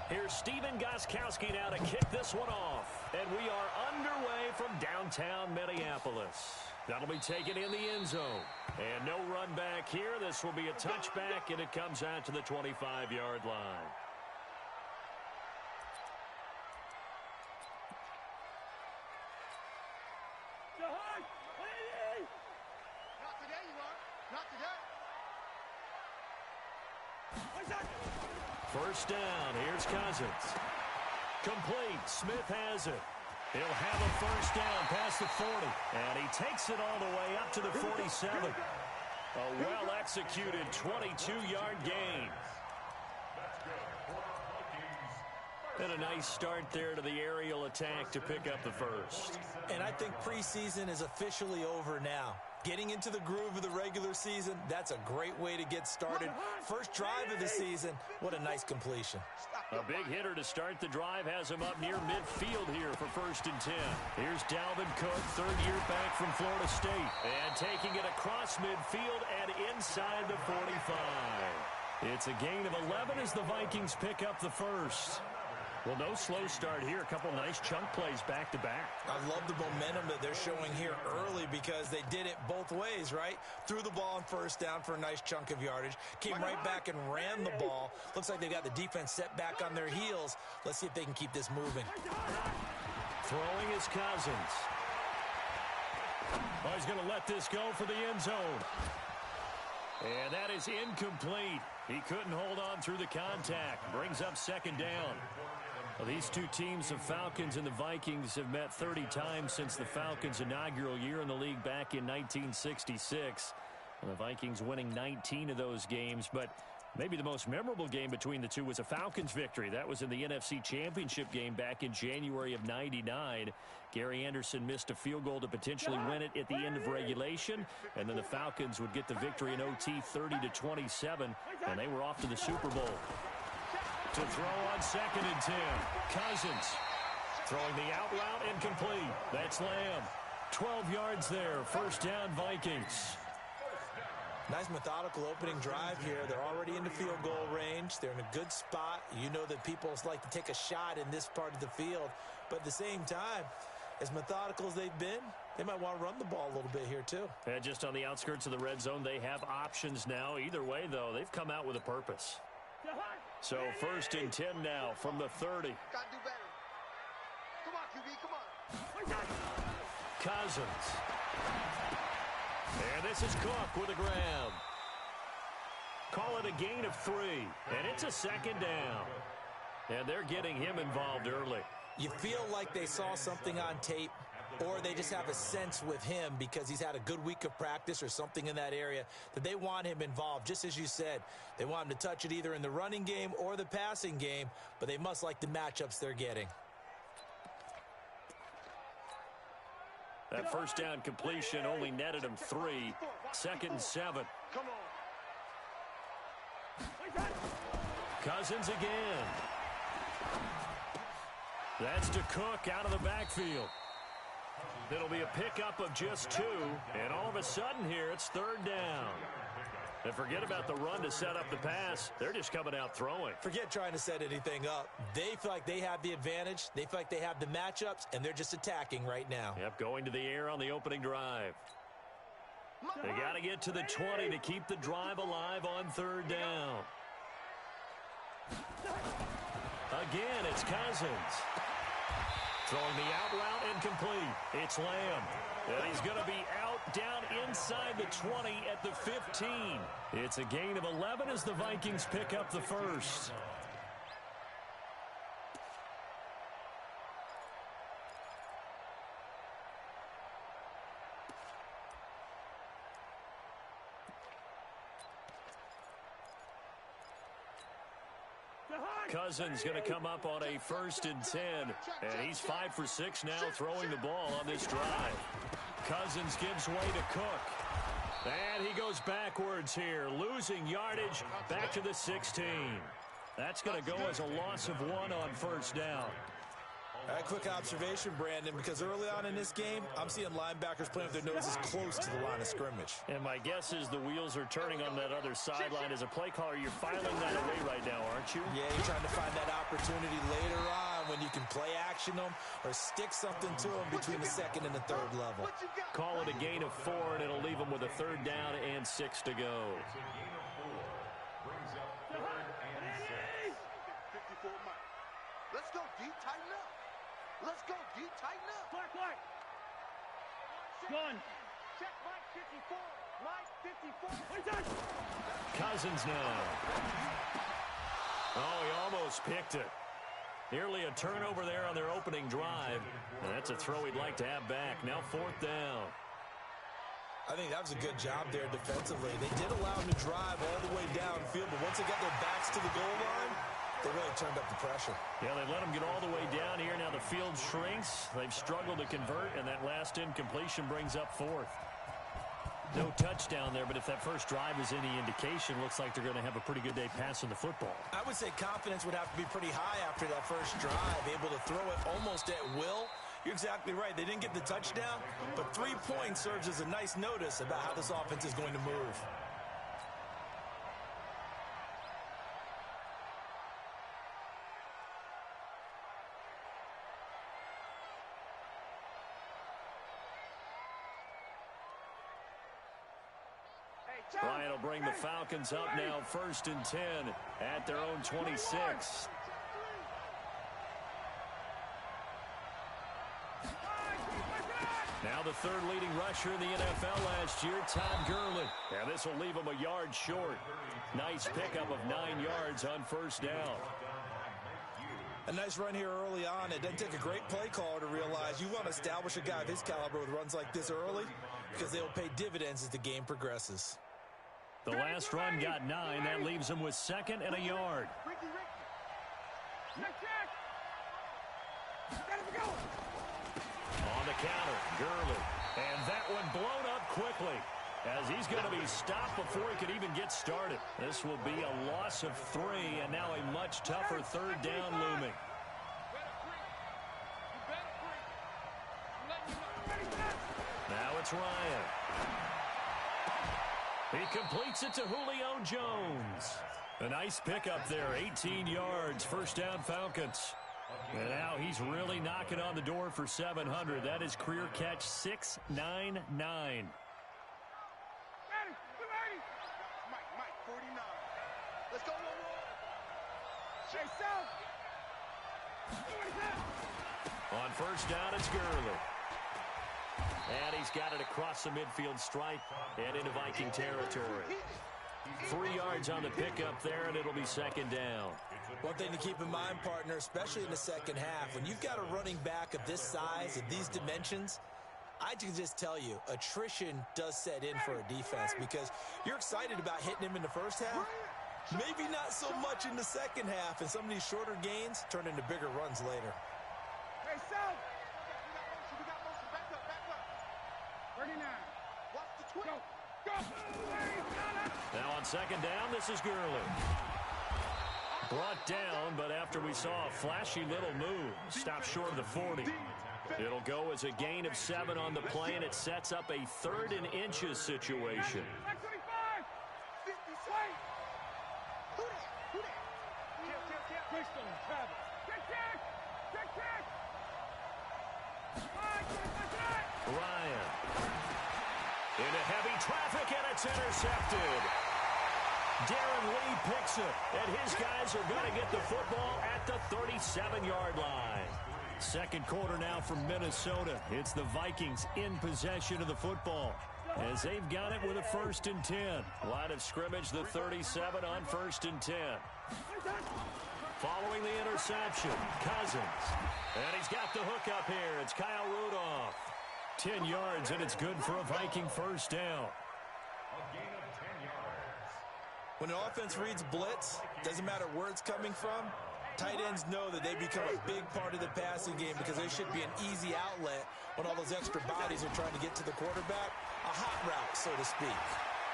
Here's Steven Gostkowski now to kick this one off. And we are underway from downtown Minneapolis. That'll be taken in the end zone. And no run back here. This will be a touchback, and it comes out to the 25-yard line. Not today, you are. Not today. First down. Here's Cousins. Complete. Smith has it. He'll have a first down past the 40. And he takes it all the way up to the 47. A well-executed 22-yard gain. And a nice start there to the aerial attack to pick up the first. And I think preseason is officially over now. Getting into the groove of the regular season, that's a great way to get started. First drive of the season, what a nice completion. A big hitter to start the drive has him up near midfield here for 1st and 10. Here's Dalvin Cook, third year back from Florida State. And taking it across midfield and inside the 45. It's a gain of 11 as the Vikings pick up the first. Well, no slow start here. A couple nice chunk plays back-to-back. I love the momentum that they're showing here early because they did it both ways, right? Threw the ball on first down for a nice chunk of yardage. Came right back and ran the ball. Looks like they got the defense set back on their heels. Let's see if they can keep this moving. Throwing is Cousins. Oh, he's going to let this go for the end zone. And that is incomplete. He couldn't hold on through the contact. Brings up second down. Well, these two teams, the Falcons and the Vikings, have met 30 times since the Falcons' inaugural year in the league back in 1966. And the Vikings winning 19 of those games, but maybe the most memorable game between the two was a Falcons victory. That was in the NFC Championship game back in January of '99. Gary Anderson missed a field goal to potentially win it at the end of regulation, and then the Falcons would get the victory in OT 30-27, and they were off to the Super Bowl. To throw on 2nd and 10. Cousins throwing the out route incomplete. That's Lamb. 12 yards there. First down, Vikings. Nice methodical opening drive here. They're already in the field goal range. They're in a good spot. You know that people like to take a shot in this part of the field. But at the same time, as methodical as they've been, they might want to run the ball a little bit here too. And just on the outskirts of the red zone, they have options now. Either way, though, they've come out with a purpose. So 1st and 10 now from the 30. Gotta do better. Come on, QB, come on. Cousins. And this is Cook with a grab. Call it a gain of 3. And it's a second down. And they're getting him involved early. You feel like they saw something on tape, or they just have a sense with him because he's had a good week of practice or something in that area that they want him involved. Just as you said, they want him to touch it either in the running game or the passing game, but they must like the matchups they're getting. That first down completion only netted him 3. 2nd and 7. Come on. Cousins again. That's to Cook out of the backfield. It'll be a pickup of just 2, and all of a sudden here it's 3rd down. And forget about the run to set up the pass. They're just coming out throwing. Forget trying to set anything up. They feel like they have the advantage. They feel like they have the matchups, and they're just attacking right now. Yep, going to the air on the opening drive. They got to get to the 20 to keep the drive alive on 3rd down. Again, it's Cousins. Throwing the out route incomplete. It's Lamb. And he's going to be out down inside the 20 at the 15. It's a gain of 11 as the Vikings pick up the first. Cousins going to come up on a 1st and 10. And he's 5 for 6 now throwing the ball on this drive. Cousins gives way to Cook. And he goes backwards here, losing yardage back to the 16. That's going to go as a loss of 1 on 1st down. A quick observation, Brandon, because early on in this game, I'm seeing linebackers playing with their noses close to the line of scrimmage. And my guess is the wheels are turning on that other sideline. As a play caller, you're filing that away right now, aren't you? Yeah, you're trying to find that opportunity later on when you can play action them or stick something to them between the second and the third level. Call it a gain of 4, and it'll leave them with a 3rd down and 6 to go. Let's go, D. Tighten up. Let's go, D. Tighten up. Black light. Gun. Check Mike 54. Mike 54. Cousins now. Oh, he almost picked it. Nearly a turnover there on their opening drive. And that's a throw he'd like to have back. Now 4th down. I think that was a good job there defensively. They did allow him to drive all the way downfield, but once they got their backs to the goal line, they really turned up the pressure. Yeah, they let them get all the way down here. Now the field shrinks. They've struggled to convert, and that last incompletion brings up 4th. No touchdown there, but if that first drive is any indication, looks like they're going to have a pretty good day passing the football. I would say confidence would have to be pretty high after that first drive, able to throw it almost at will. You're exactly right. They didn't get the touchdown, but 3 points serves as a nice notice about how this offense is going to move. Bryant will bring the Falcons up now 1st and 10 at their own 26. Now the 3rd leading rusher in the NFL last year, Todd Gurley. And this will leave him a yard short. Nice pickup of 9 yards on 1st down. A nice run here early on. It doesn't take a great play caller to realize you want to establish a guy of his caliber with runs like this early because they'll pay dividends as the game progresses. The last run got 9. That leaves him with 2nd and a yard. On the counter, Gurley. And that one blown up quickly as he's going to be stopped before he could even get started. This will be a loss of 3, and now a much tougher 3rd down looming. Now it's Ryan. He completes it to Julio Jones. A nice pickup there, 18 yards, 1st down Falcons. And now he's really knocking on the door for 700. That is career catch 699. Mike 49. Let's go, Chase out. On 1st down, it's Gurley. And he's got it across the midfield stripe and into Viking territory. 3 yards on the pickup there, and it'll be 2nd down. One thing to keep in mind, partner, especially in the second half, when you've got a running back of this size, of these dimensions, I can just tell you, attrition does set in for a defense because you're excited about hitting him in the first half. Maybe not so much in the second half, and some of these shorter gains turn into bigger runs later. Hey, South. We got motion. Back up. 39. Watch the twist. Go. Now on 2nd down, this is Gurley. Brought down, but after we saw a flashy little move, stopped short of the 40. It'll go as a gain of 7 on the play, and it sets up a 3rd and inches situation. Ryan. Into heavy traffic, and it's intercepted. Darren Lee picks it, and his guys are going to get the football at the 37-yard line. 2nd quarter now from Minnesota. It's the Vikings in possession of the football as they've got it with a 1st and 10. Line of scrimmage, the 37 on 1st and 10. Following the interception, Cousins. And he's got the hook up here. It's Kyle Rudolph. 10 yards, and it's good for a Viking 1st down. When an offense reads blitz, doesn't matter where it's coming from, tight ends know that they become a big part of the passing game because there should be an easy outlet when all those extra bodies are trying to get to the quarterback. A hot route, so to speak.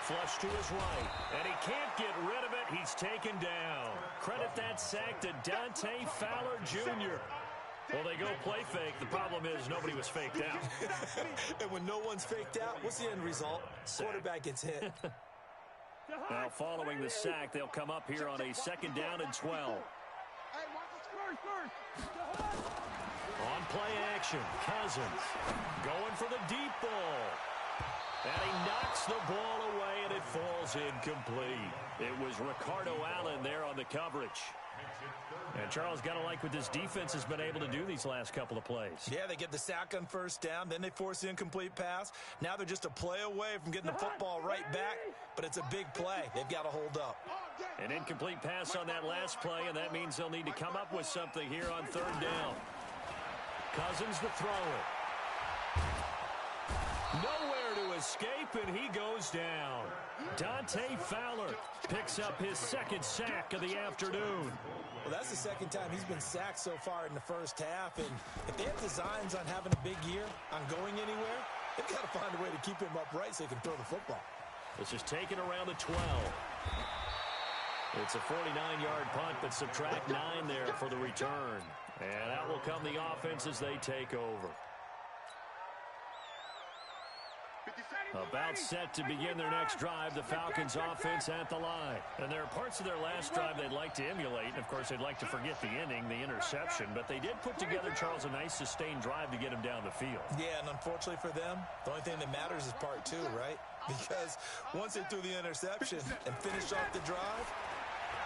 Flush to his right, and he can't get rid of it. He's taken down. Credit that sack to Dante Fowler Jr. Well, they go play fake. The problem is nobody was faked out. And when no one's faked out, what's the end result? Quarterback gets hit. Now, following the sack, they'll come up here on a 2nd down and 12. On play action, Cousins going for the deep ball. And he knocks the ball away, and it falls incomplete. It was Ricardo Allen there on the coverage. And Charles, got to like what this defense has been able to do these last couple of plays. Yeah, they get the sack on 1st down, then they force the incomplete pass. Now they're just a play away from getting the football right back, but it's a big play. They've got to hold up. An incomplete pass on that last play, and that means they'll need to come up with something here on 3rd down. Cousins to throw it. Nowhere to escape, and he goes down. Dante Fowler picks up his 2nd sack of the afternoon. Well, that's the 2nd time he's been sacked so far in the 1st half, and if they have designs on having a big year, on going anywhere, they've got to find a way to keep him upright so he can throw the football. This is taken around the 12. It's a 49-yard punt, but subtract 9 there for the return. And that will come the offense as they take over. About set to begin their next drive, the Falcons offense at the line. And there are parts of their last drive they'd like to emulate. And, of course, they'd like to forget the ending, the interception. But they did put together, Charles, a nice sustained drive to get him down the field. Yeah, and unfortunately for them, the only thing that matters is part 2, right? Because once they threw the interception and finished off the drive,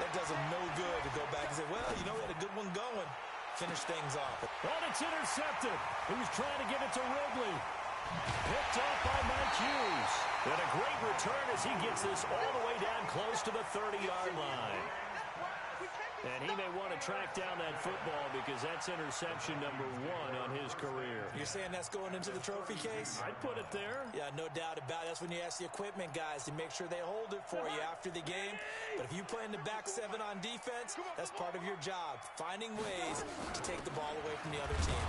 that does them no good to go back and say, well, you know, we had a good one going. Finish things off. And it's intercepted. He was trying to get it to Ridley. Picked off by Mike Hughes. And a great return as he gets this all the way down close to the 30-yard line. And he may want to track down that football because that's interception number 1 on his career. You're saying that's going into the trophy case? I'd put it there. Yeah, no doubt about it. That's when you ask the equipment guys to make sure they hold it for you after the game. But if you play in the back 7 on defense, that's part of your job, finding ways to take the ball away from the other team.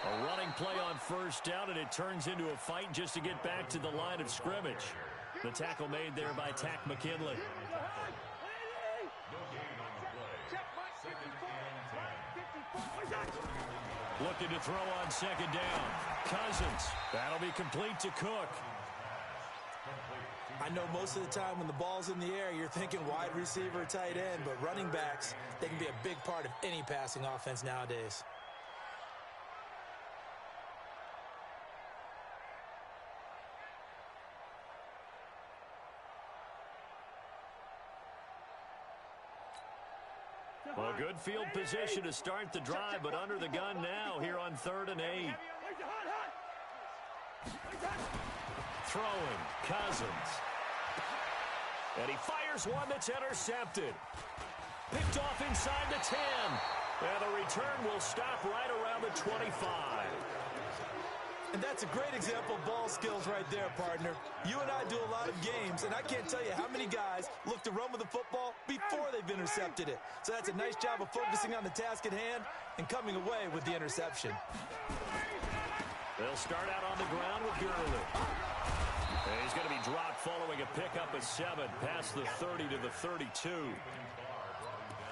A running play on 1st down, and it turns into a fight just to get back to the line of scrimmage. The tackle made there by Tack McKinley. Looking to throw on 2nd down. Cousins. That'll be complete to Cook. I know most of the time when the ball's in the air, you're thinking wide receiver, tight end, but running backs, they can be a big part of any passing offense nowadays. Well, good field position to start the drive, but under the gun now here on 3rd and 8. Throwing, Cousins. And he fires one that's intercepted. Picked off inside the 10. And the return will stop right around the 25. And that's a great example of ball skills right there, partner. You and I do a lot of games, and I can't tell you how many guys look to run with the football before they've intercepted it. So that's a nice job of focusing on the task at hand and coming away with the interception. They'll start out on the ground with Gurley. And he's going to be dropped following a pickup of 7 past the 30 to the 32.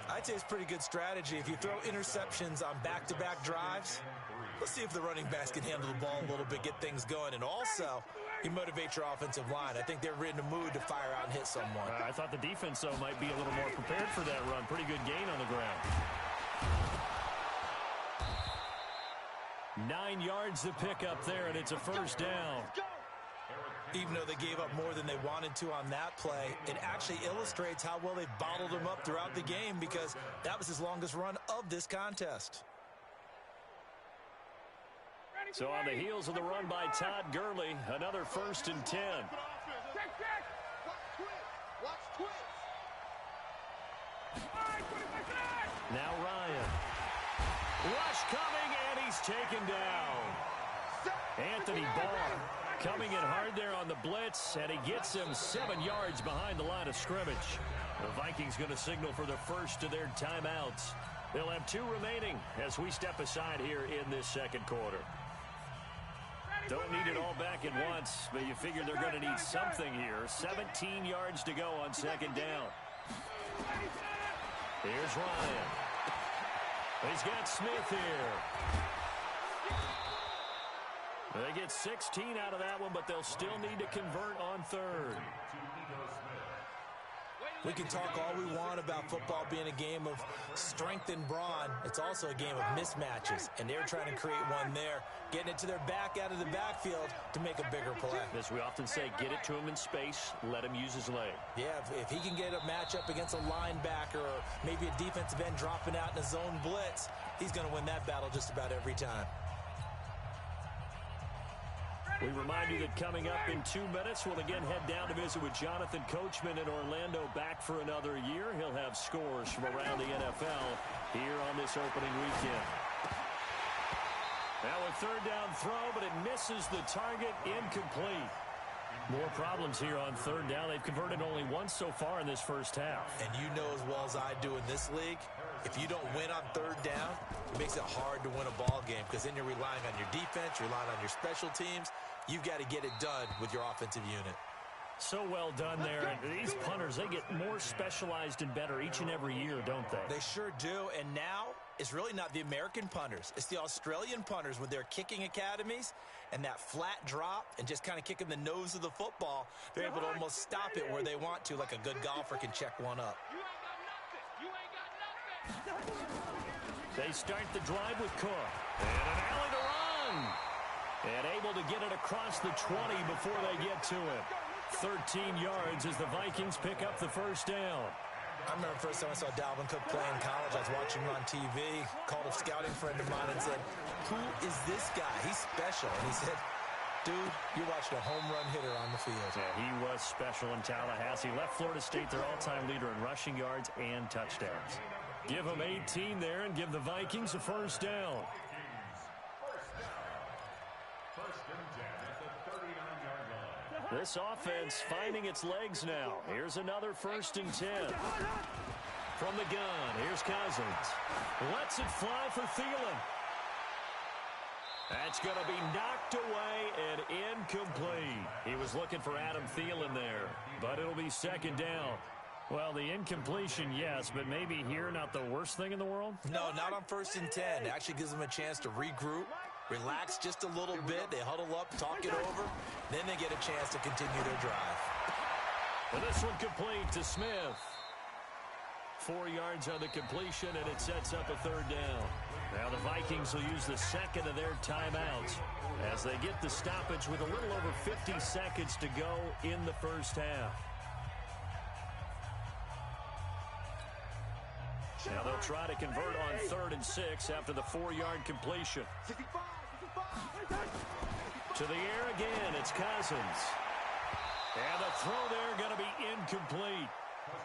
I'd say it's pretty good strategy. If you throw interceptions on back-to-back drives, let's see if the running backs can handle the ball a little bit, get things going, and also you motivate your offensive line. I think they're in a mood to fire out and hit someone. I thought the defense, though, might be a little more prepared for that run. Pretty good gain on the ground. 9 yards to pick up there, and it's a 1st down. Even though they gave up more than they wanted to on that play, it actually illustrates how well they've bottled them up throughout the game because that was his longest run of this contest. So on the heels of the run by Todd Gurley, another 1st and 10. Now Ryan. Rush coming, and he's taken down. Anthony Barr coming in hard there on the blitz, and he gets him 7 yards behind the line of scrimmage. The Vikings going to signal for the first of their timeouts. They'll have 2 remaining as we step aside here in this 2nd quarter. Don't need it all back at once, but you figure they're going to need something here. 17 yards to go on 2nd down. Here's Ryan. He's got Smith here. They get 16 out of that one, but they'll still need to convert on third. We can talk all we want about football being a game of strength and brawn. It's also a game of mismatches, and they're trying to create one there, getting it to their back out of the backfield to make a bigger play. As we often say, get it to him in space, let him use his leg. Yeah, if he can get a matchup against a linebacker or maybe a defensive end dropping out in a zone blitz, he's going to win that battle just about every time. We remind you that coming up in 2 minutes, we'll again head down to visit with Jonathan Coachman in Orlando, back for another year. He'll have scores from around the NFL here on this opening weekend. Now a third down throw, but it misses the target, incomplete. More problems here on third down. They've converted only once so far in this first half. And you know as well as I do in this league, if you don't win on third down, it makes it hard to win a ball game because then you're relying on your defense, you're relying on your special teams. You've got to get it done with your offensive unit. So well done there. And these punters, they get more specialized and better each and every year, don't they? They sure do. And now it's really not the American punters. It's the Australian punters with their kicking academies and that flat drop and just kind of kicking the nose of the football. They're able to almost stop it where they want to, like a good golfer can check one up. They start the drive with Cook. And an alley to run. And able to get it across the 20 before they get to it. 13 yards as the Vikings pick up the first down. I remember the first time I saw Dalvin Cook play in college. I was watching him on TV, called a scouting friend of mine and said, "Who is this guy? He's special." And he said, "Dude, you're watching a home run hitter on the field." Yeah, he was special in Tallahassee. Left Florida State their all-time leader in rushing yards and touchdowns. Give them 18 there and give the Vikings a first down. This offense finding its legs now. Here's another 1st and 10. From the gun, here's Cousins. Lets it fly for Thielen. That's going to be knocked away and incomplete. He was looking for Adam Thielen there, but it'll be 2nd down. Well, the incompletion, yes, but maybe here not the worst thing in the world? No, not on 1st and 10. It actually gives them a chance to regroup, relax just a little bit. They huddle up, talk it over. Then they get a chance to continue their drive. And this one complete to Smith. 4 yards on the completion, and it sets up a 3rd down. Now the Vikings will use the 2nd of their timeouts as they get the stoppage with a little over 50 seconds to go in the first half. Now they'll try to convert on 3rd and 6 after the 4-yard completion. To the air again, it's Cousins. And the throw there going to be incomplete.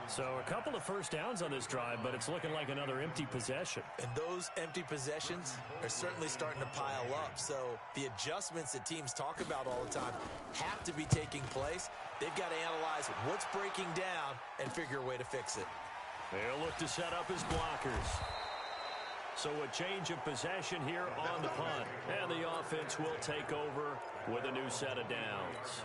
So a couple of first downs on this drive, but it's looking like another empty possession. And those empty possessions are certainly starting to pile up. So the adjustments that teams talk about all the time have to be taking place. They've got to analyze what's breaking down and figure a way to fix it. They'll look to set up his blockers. So a change of possession here on the punt. And the offense will take over with a new set of downs.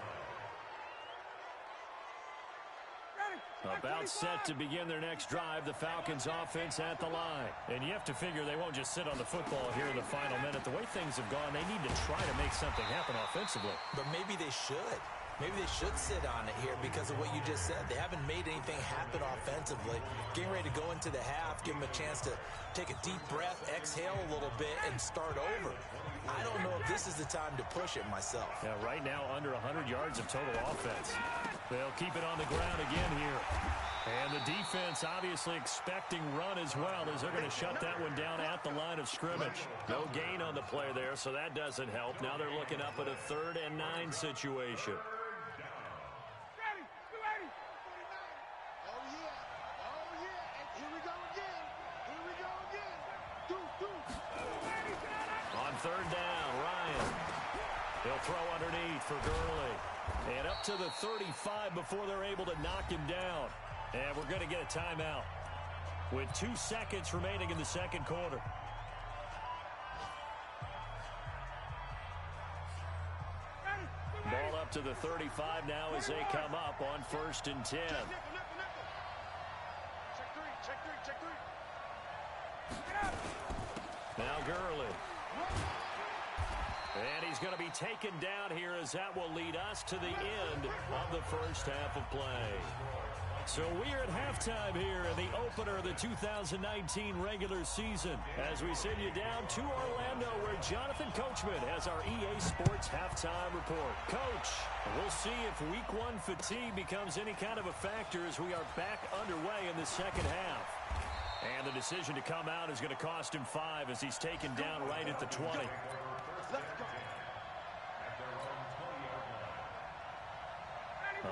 About set to begin their next drive, the Falcons offense at the line. And you have to figure they won't just sit on the football here in the final minute. The way things have gone, they need to try to make something happen offensively. But maybe they should. Maybe they should sit on it here because of what you just said. They haven't made anything happen offensively. Getting ready to go into the half, give them a chance to take a deep breath, exhale a little bit, and start over. I don't know if this is the time to push it myself. Yeah, right now under 100 yards of total offense. They'll keep it on the ground again here. And the defense obviously expecting run as well as they're going to shut that one down at the line of scrimmage. No gain on the play there, so that doesn't help. Now they're looking up at a 3rd and 9 situation. On 3rd down, Ryan. He'll throw underneath for Gurley. And up to the 35 before they're able to knock him down. And we're going to get a timeout with 2 seconds remaining in the 2nd quarter. Ball up to the 35 now as they come up on 1st and 10. Check 3, check 3, check 3. Get up. going to be taken down here as that will lead us to the end of the first half of play. So we are at halftime here in the opener of the 2019 regular season as we send you down to Orlando where Jonathan Coachman has our EA Sports halftime report. Coach, we'll see if week one fatigue becomes any kind of a factor as we are back underway in the second half. And the decision to come out is going to cost him 5 as he's taken down right at the 20.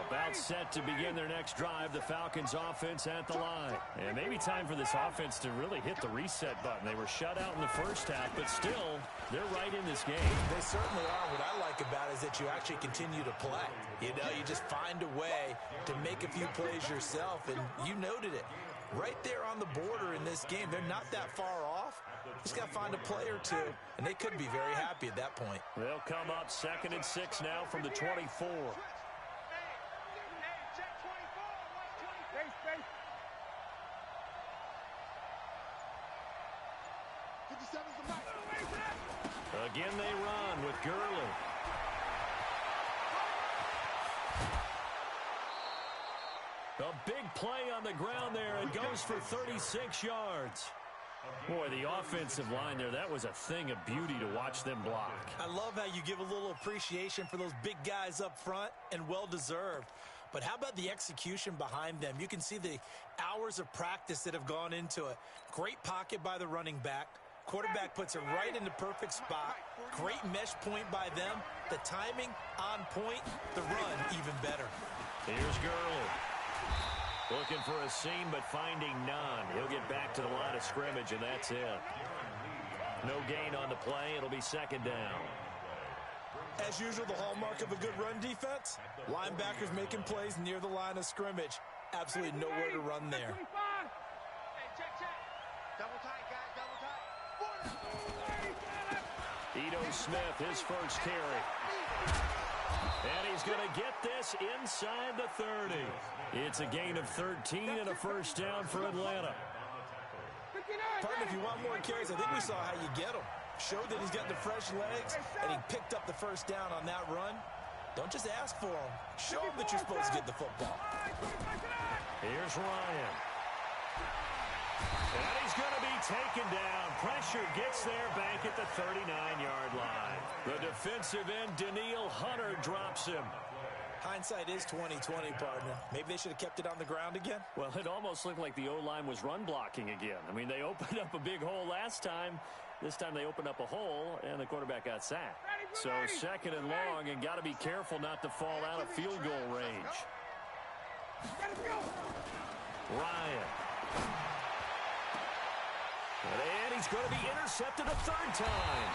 About set to begin their next drive, the Falcons offense at the line. And maybe time for this offense to really hit the reset button. They were shut out in the first half, but still, they're right in this game. They certainly are. What I like about it is that you actually continue to play. You know, you just find a way to make a few plays yourself, and you noted it. Right there on the border in this game, they're not that far off. Just got to find a play or two, and they could be very happy at that point. They'll come up 2nd and 6 now from the 24. Again, they run with Gurley. A big play on the ground there. It goes for 36 yards. Boy, the offensive line there, that was a thing of beauty to watch them block. I love how you give a little appreciation for those big guys up front, and well-deserved. But how about the execution behind them? You can see the hours of practice that have gone into it. Great pocket by the running back. Quarterback puts it right in the perfect spot. Great mesh point by them. The timing on point. The run even better. Here's Gurley. Looking for a seam, but finding none. He'll get back to the line of scrimmage, and that's it. No gain on the play. It'll be 2nd down. As usual, the hallmark of a good run defense, linebackers making plays near the line of scrimmage. Absolutely nowhere to run there. Ito Smith, his first carry. And he's going to get this inside the 30. It's a gain of 13 and a first down for Atlanta. Partner, if you want more carries, I think we saw how you get them. Showed that he's got the fresh legs, and he picked up the first down on that run. Don't just ask for him. Show him that you're supposed to get the football. Here's Ryan. And he's going to be taken down. Pressure gets there back at the 39-yard line. The defensive end, Danielle Hunter, drops him. Hindsight is 20/20, partner. Maybe they should have kept it on the ground again. Well, it almost looked like the O-line was run blocking again. I mean, they opened up a big hole last time. This time they opened up a hole, and the quarterback got sacked. So 2nd and long, and got to be careful not to fall out of field goal range. Ryan. And he's going to be intercepted a 3rd time.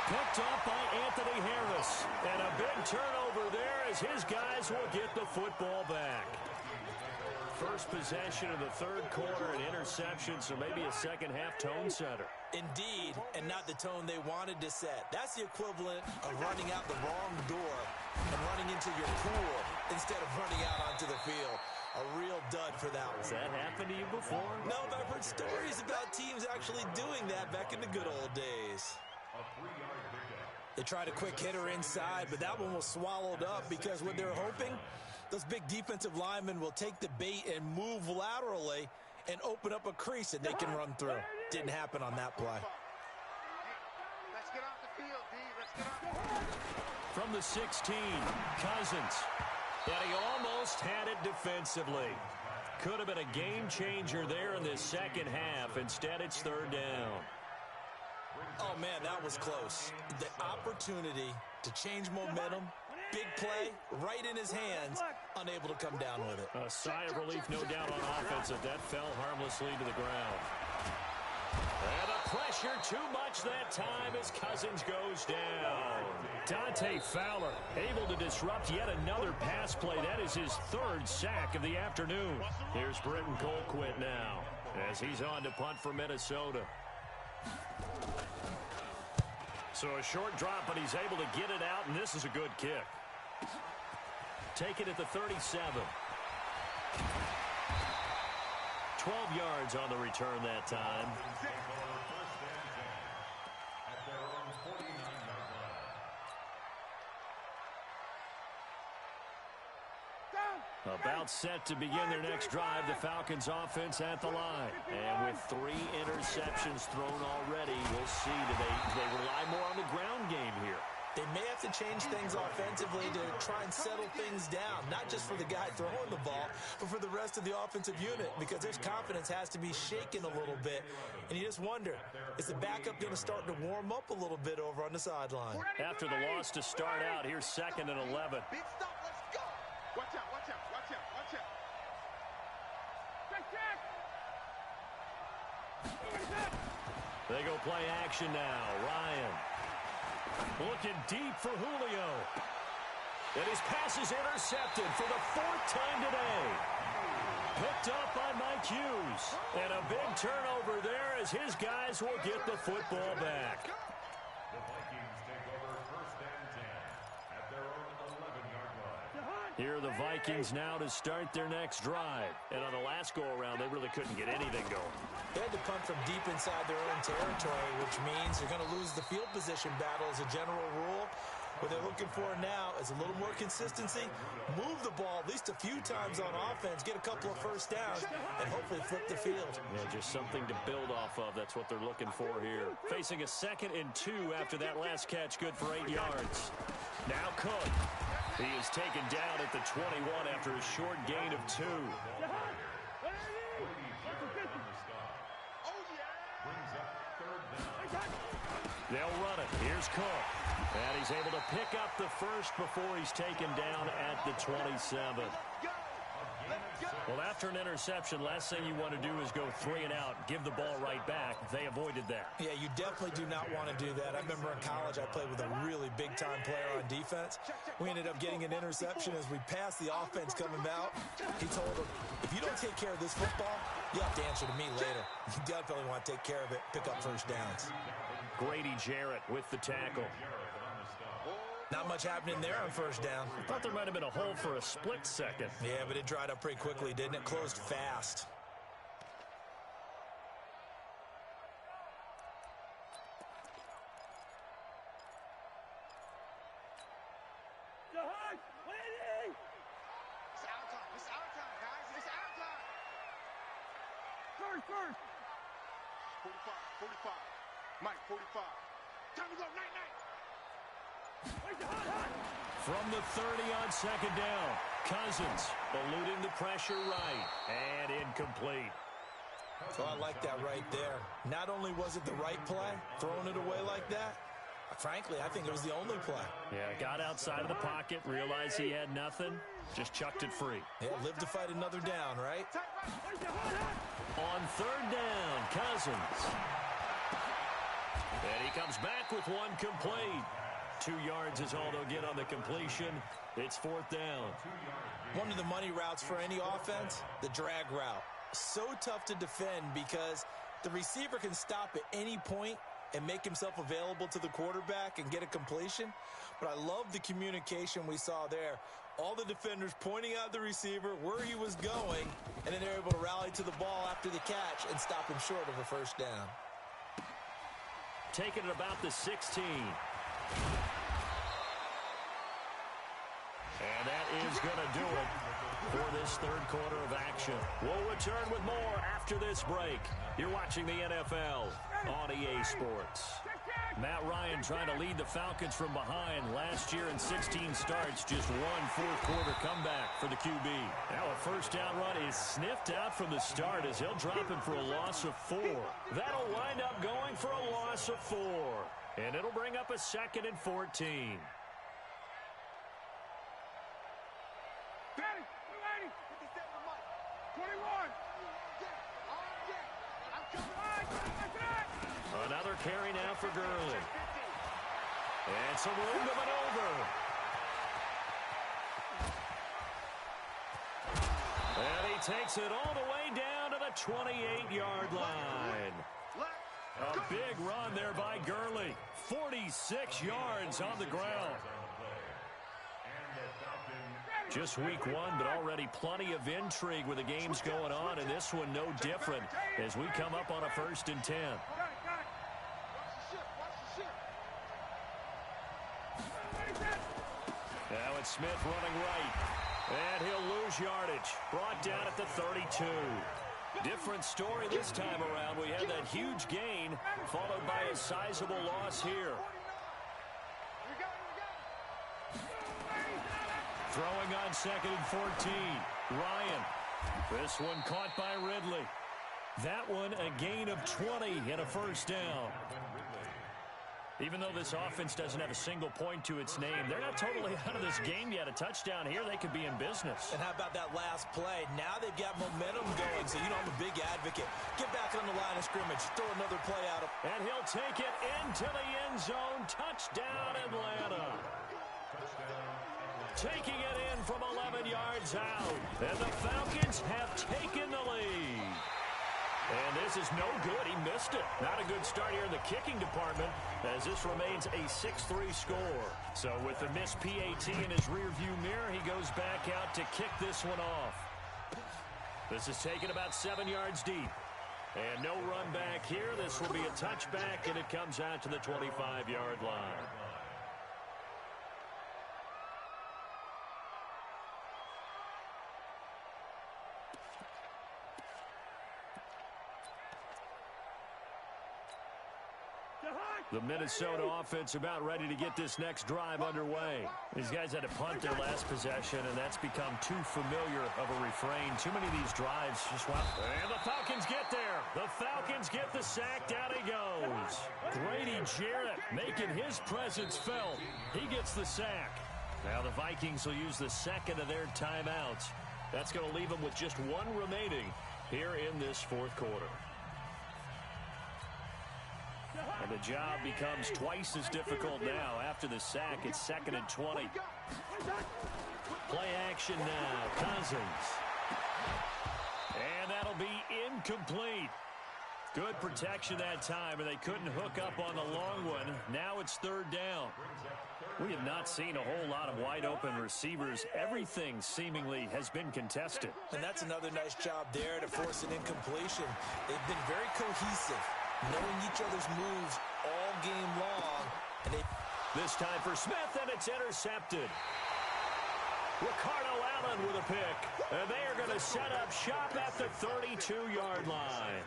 Picked up by Anthony Harris. And a big turnover there as his guys will get the football back. First possession of the 3rd quarter, an interception, so maybe a second half tone setter. Indeed, and not the tone they wanted to set. That's the equivalent of running out the wrong door and running into your pool instead of running out onto the field. A real dud for that one. Has that happened to you before? No, but I've heard stories about teams actually doing that back in the good old days. They tried a quick hitter inside, but that one was swallowed up because what they're hoping, those big defensive linemen will take the bait and move laterally and open up a crease that they can run through. Didn't happen on that play. Let's get off the field, D. Let's get off. From the 16, Cousins. And he almost had it defensively. Could have been a game changer there in this second half. Instead, it's 3rd down. Oh, man, that was close. The opportunity to change momentum, big play, right in his hands, unable to come down with it. A sigh of relief, no doubt, on offense, as that fell harmlessly to the ground. And the pressure too much that time as Cousins goes down. Dante Fowler able to disrupt yet another pass play. That is his 3rd sack of the afternoon. Here's Britton Colquitt now as he's on to punt for Minnesota. So a short drop, but he's able to get it out, and this is a good kick. Take it at the 37. 12 yards on the return that time. About set to begin their next drive, the Falcons offense at the line. And with 3 interceptions thrown already, we'll see, do they rely more on the ground game here? They may have to change things offensively to try and settle things down, not just for the guy throwing the ball, but for the rest of the offensive unit, because their confidence has to be shaken a little bit. And you just wonder, is the backup going to start to warm up a little bit over on the sideline? After the loss to start out, here's 2nd and 11. Big stop, let's go. Watch out, watch out, watch out, watch out. They go play action now. Ryan looking deep for Julio. And his pass is intercepted for the 4th time today. Picked up by Mike Hughes. And a big turnover there as his guys will get the football back. The Vikings take over 1st and 10 at their own 11-yard line. Here are the Vikings now to start their next drive. And on the last go-around, they really couldn't get anything going. They had to punt from deep inside their own territory, which means they're going to lose the field position battle as a general rule. What they're looking for now is a little more consistency, move the ball at least a few times on offense, get a couple of first downs, and hopefully flip the field. Yeah, just something to build off of. That's what they're looking for here. Facing a 2nd and 2 after that last catch, good for 8 yards. Now Cook. He is taken down at the 21 after a short gain of 2. Brings up 3rd down. They'll run it. Here's Cook. And he's able to pick up the first before he's taken down at the 27. Well, after an interception, last thing you want to do is go 3 and out, give the ball right back. They avoided that. Yeah, you definitely do not want to do that. I remember in college I played with a really big-time player on defense. We ended up getting an interception as we passed the offense coming out. He told him, if you don't take care of this football, you have to answer to me later. You definitely want to take care of it, pick up first downs. Grady Jarrett with the tackle. Not much happening there on first down. I thought there might have been a hole for a split second. Yeah, but it dried up pretty quickly, didn't it? Closed fast. It's our time. It's our time, guys. It's our time. First. 45. Mike, 45. Time to go, night. From the 30 on 2nd down. Cousins eluding the pressure right. And incomplete. So I like that right there. Not only was it the right play, throwing it away like that, frankly, I think it was the only play. Yeah, got outside of the pocket, realized he had nothing, just chucked it free. Yeah, live to fight another down, right? On 3rd down, Cousins. And he comes back with 1 complete. 2 yards is all they'll get on the completion. It's 4th down. One of the money routes for any offense, the drag route. So tough to defend because the receiver can stop at any point and make himself available to the quarterback and get a completion. But I love the communication we saw there. All the defenders pointing out the receiver, where he was going, and then they're able to rally to the ball after the catch and stop him short of a first down. Taking it about the 16. And that is going to do it for this 3rd quarter of action. We'll return with more after this break. You're watching the NFL on EA Sports. Matt Ryan trying to lead the Falcons from behind. Last year in 16 starts, just 1 fourth-quarter comeback for the QB. Now a first down run is sniffed out from the start as he'll drop him for a loss of 4. That'll wind up going for a loss of 4. And it'll bring up a 2nd and 14. Another carry now for Gurley. And some room to maneuver. And he takes it all the way down to the 28-yard line. A big run there by Gurley. 46 yards on the ground. Just week 1, but already plenty of intrigue with the games going on, and this one no different as we come up on a 1st and 10. Now it's Smith running right. And he'll lose yardage. Brought down at the 32. Different story this time around. We had that huge gain, followed by a sizable loss here. Throwing on 2nd and 14. Ryan. This one caught by Ridley. That one a gain of 20 and a first down. Even though this offense doesn't have a single point to its name, they're not totally out of this game yet. A touchdown here, they could be in business. And how about that last play? Now they've got momentum going, so I'm a big advocate. Get back on the line of scrimmage. Throw another play at him. And he'll take it into the end zone. Touchdown, Atlanta. Taking it in from 11 yards out. And the Falcons have taken the lead. And this is no good. He missed it. Not a good start here in the kicking department, as this remains a 6-3 score. So with the missed PAT in his rearview mirror, he goes back out to kick this one off. This is taken about 7 yards deep. And no run back here. This will be a touchback, and it comes out to the 25-yard line. The Minnesota offense about ready to get this next drive underway. These guys had to punt their last possession, and that's become too familiar of a refrain. Too many of these drives just went. And the Falcons get there. The Falcons get the sack. Down he goes. Grady Jarrett making his presence felt. He gets the sack. Now the Vikings will use the second of their timeouts. That's going to leave them with just one remaining here in this fourth quarter. And the job becomes twice as difficult now. After the sack, it's 2nd and 20. Play action now. Cousins. And that'll be incomplete. Good protection that time, and they couldn't hook up on the long one. Now it's 3rd down. We have not seen a whole lot of wide-open receivers. Everything seemingly has been contested. And that's another nice job there to force an incompletion. They've been very cohesive, knowing each other's moves all game long. And this time for Smith, and it's intercepted. Ricardo Allen with a pick. And they are going to set up shop at the 32-yard line.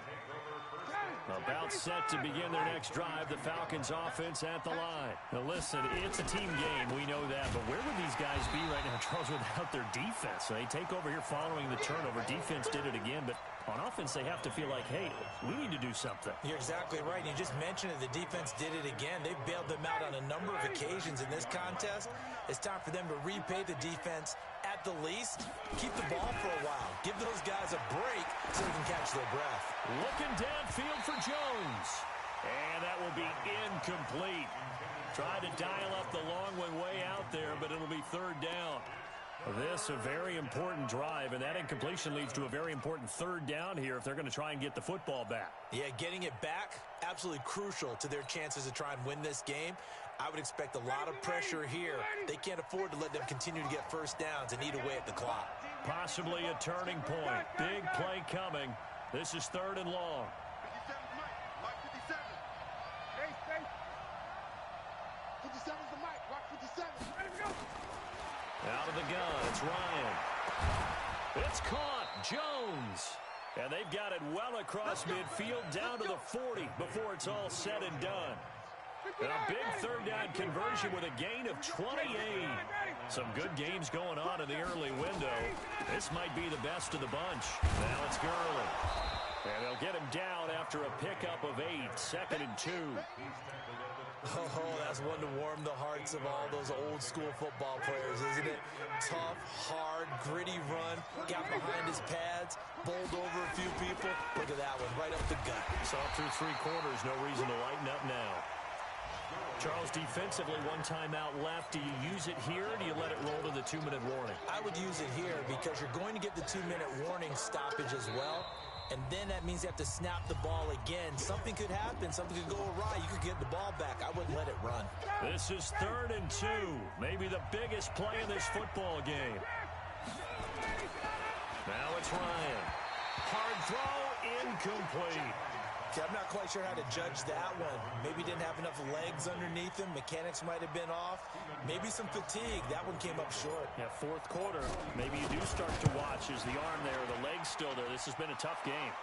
About set to begin their next drive, the Falcons offense at the line. Now listen, it's a team game, we know that, but where would these guys be right now, Charles, without their defense? They take over here following the turnover. Defense did it again, but on offense they have to feel like, hey, we need to do something. You're exactly right. You just mentioned it. The defense did it again. They've bailed them out on a number of occasions in this contest. It's time for them to repay the defense at the least. Keep the ball for a while. Give those guys a break so they can catch their breath. Looking downfield for Jones. And that will be incomplete. Tried to dial up the long one way out there, but it'll be 3rd down. This a very important drive, and that incompletion leads to a very important 3rd down here if they're going to try and get the football back. Yeah, getting it back, absolutely crucial to their chances to try and win this game. I would expect a lot of pressure here. They can't afford to let them continue to get first downs and eat away at the clock. Possibly a turning point. Big play coming. This is 3rd and long. 57's the mic. Watch 57. Ready to go. Out of the gun, it's Ryan. It's caught. Jones. And they've got it well across midfield down to the 40 before it's all said and done. And a big 3rd down conversion with a gain of 28. Some good games going on in the early window. This might be the best of the bunch. Now it's Gurley. And they'll get him down after a pickup of 8. 2nd and 2. Oh, that's one to warm the hearts of all those old school football players, isn't it? Tough, hard, gritty run, got behind his pads, bowled over a few people. Look at that one, right up the gut. Saw through 3 quarters, no reason to lighten up now. Charles, defensively, 1 timeout left. Do you use it here, or do you let it roll to the 2-minute warning? I would use it here because you're going to get the 2-minute warning stoppage as well. And then that means you have to snap the ball again. Something could happen. Something could go awry. You could get the ball back. I wouldn't let it run. This is 3rd and 2. Maybe the biggest play in this football game. Now it's Ryan. Hard throw, incomplete. I'm not quite sure how to judge that one. Maybe didn't have enough legs underneath him. Mechanics might have been off. Maybe some fatigue. That one came up short. Yeah, fourth quarter, maybe you do start to watch as the arm there, the leg's still there. This has been a tough game.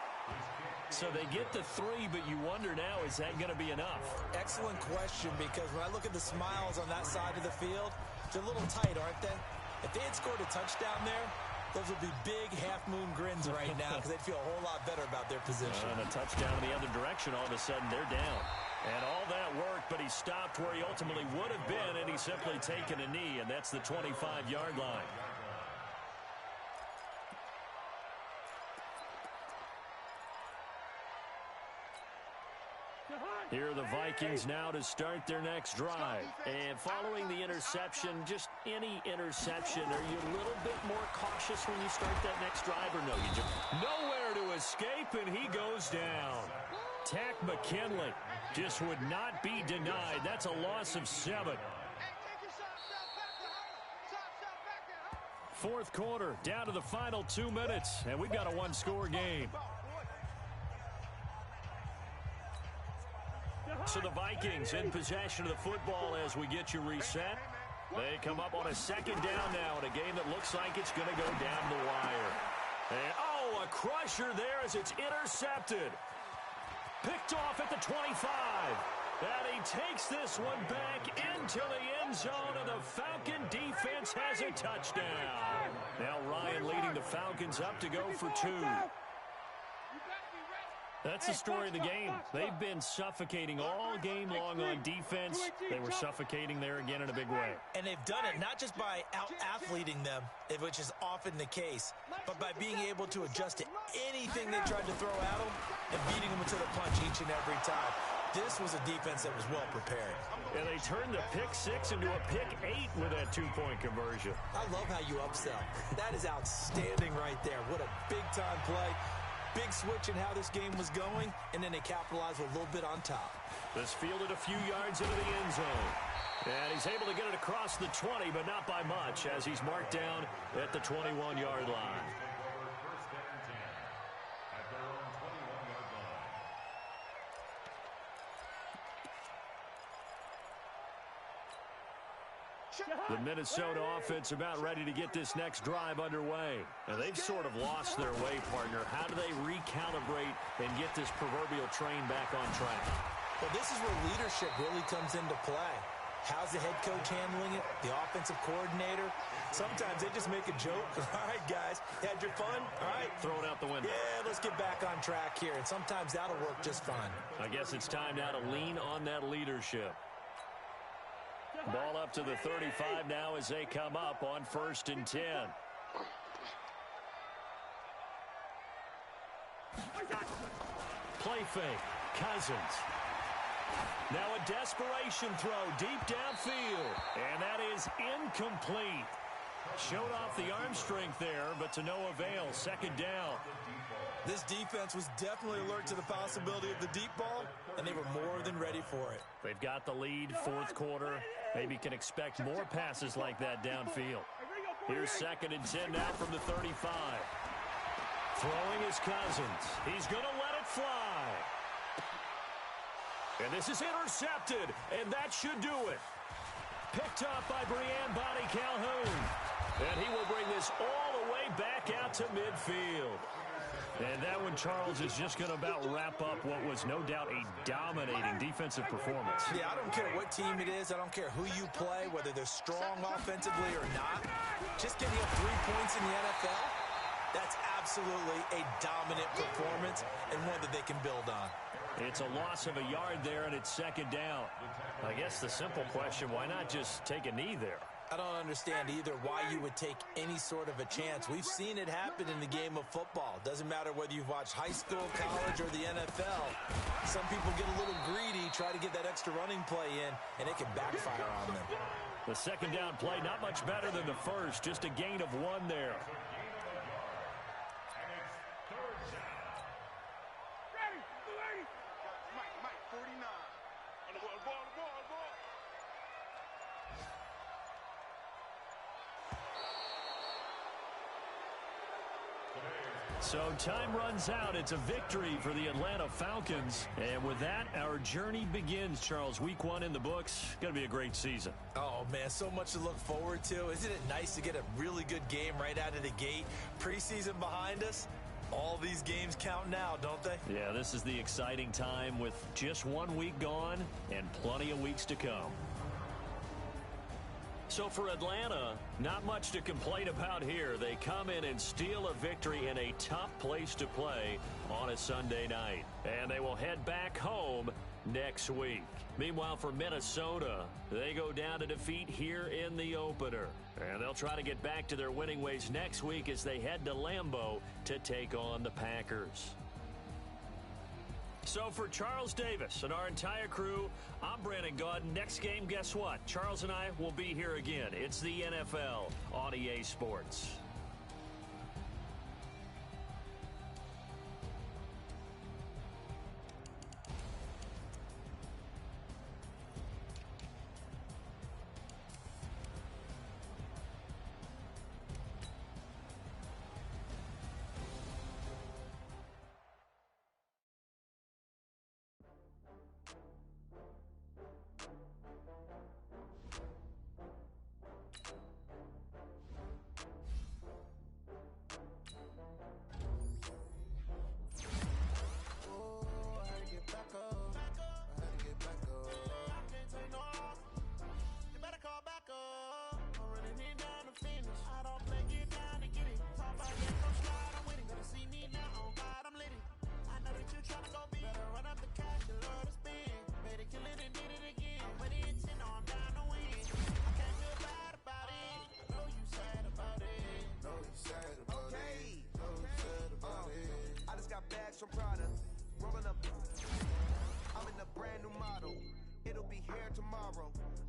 So they get the 3, but you wonder now, is that going to be enough? Excellent question, because when I look at the smiles on that side of the field, they're a little tight, aren't they? If they had scored a touchdown there, those would be big half-moon grins right now because they'd feel a whole lot better about their position. And a touchdown in the other direction, all of a sudden they're down. And all that worked, but he stopped where he ultimately would have been, and he's simply taken a knee, and that's the 25-yard line. Here are the Vikings now to start their next drive. And following the interception, just any interception, are you a little bit more cautious when you start that next drive, or no? You just nowhere to escape, and he goes down. Tack McKinley just would not be denied. That's a loss of 7. Fourth quarter, down to the final 2 minutes, and we've got a one-score game. So the Vikings in possession of the football as we get you reset. They come up on a second down now in a game that looks like it's going to go down the wire. And, oh, a crusher there as it's intercepted. Picked off at the 25. And he takes this one back into the end zone, and the Falcon defense has a touchdown. Now Ryan leading the Falcons up to go for 2. That's the story of the game. They've been suffocating all game long on defense. They were suffocating there again in a big way. And they've done it not just by out-athleting them, which is often the case, but by being able to adjust to anything they tried to throw at them and beating them to the punch each and every time. This was a defense that was well prepared. And they turned the pick 6 into a pick 8 with that 2-point conversion. I love how you upsell. That is outstanding right there. What a big-time play. Big switch in how this game was going, and then they capitalized with a little bit on top. This fielded a few yards into the end zone. And he's able to get it across the 20, but not by much, as he's marked down at the 21-yard line. The Minnesota offense about ready to get this next drive underway. Now, they've sort of lost their way, partner. How do they recalibrate and get this proverbial train back on track? Well, this is where leadership really comes into play. How's the head coach handling it? The offensive coordinator? Sometimes they just make a joke. All right, guys, had your fun? All right. Throw it out the window. Yeah, let's get back on track here. And sometimes that'll work just fine. I guess it's time now to lean on that leadership. Ball up to the 35 now as they come up on 1st and 10. Play fake. Cousins. Now a desperation throw deep downfield. And that is incomplete. Showed off the arm strength there, but to no avail. 2nd down. This defense was definitely alert to the possibility of the deep ball, and they were more than ready for it. They've got the lead, 4th quarter. Maybe can expect more passes like that downfield. Here's 2nd and 10 now from the 35. Throwing his Cousins. He's going to let it fly. And this is intercepted, and that should do it. Picked up by Brian Body Calhoun. And he will bring this all the way back out to midfield. And that one, Charles, is just going to about wrap up what was no doubt a dominating defensive performance. Yeah, I don't care what team it is. I don't care who you play, whether they're strong offensively or not. Just getting up 3 points in the NFL, that's absolutely a dominant performance and one that they can build on. It's a loss of a yard there, and it's 2nd down. I guess the simple question, why not just take a knee there? I don't understand either why you would take any sort of a chance. We've seen it happen in the game of football. Doesn't matter whether you've watched high school, college, or the NFL. Some people get a little greedy, try to get that extra running play in, and it can backfire on them. The 2nd down play, not much better than the first, just a gain of 1 there. So time runs out. It's a victory for the Atlanta Falcons. And with that, our journey begins, Charles. Week 1 in the books. Going to be a great season. Oh, man, so much to look forward to. Isn't it nice to get a really good game right out of the gate? Preseason behind us. All these games count now, don't they? Yeah, this is the exciting time with just 1 week gone and plenty of weeks to come. So for Atlanta, not much to complain about here. They come in and steal a victory in a tough place to play on a Sunday night. And they will head back home next week. Meanwhile, for Minnesota, they go down to defeat here in the opener. And they'll try to get back to their winning ways next week as they head to Lambeau to take on the Packers. So for Charles Davis and our entire crew, I'm Brandon Gaudin. Next game, guess what? Charles and I will be here again. It's the NFL on EA Sports. From Prada, rolling up. I'm in a brand new model. It'll be here tomorrow.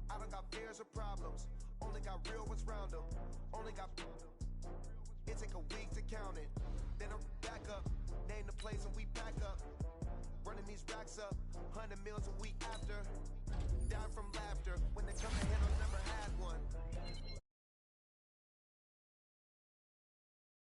I don't got fears or problems. Only got real ones round them. Only got. It take a week to count it. Then I'm back up. Name the place and we pack up. Running these racks up. 100 meals a week after. Down from last.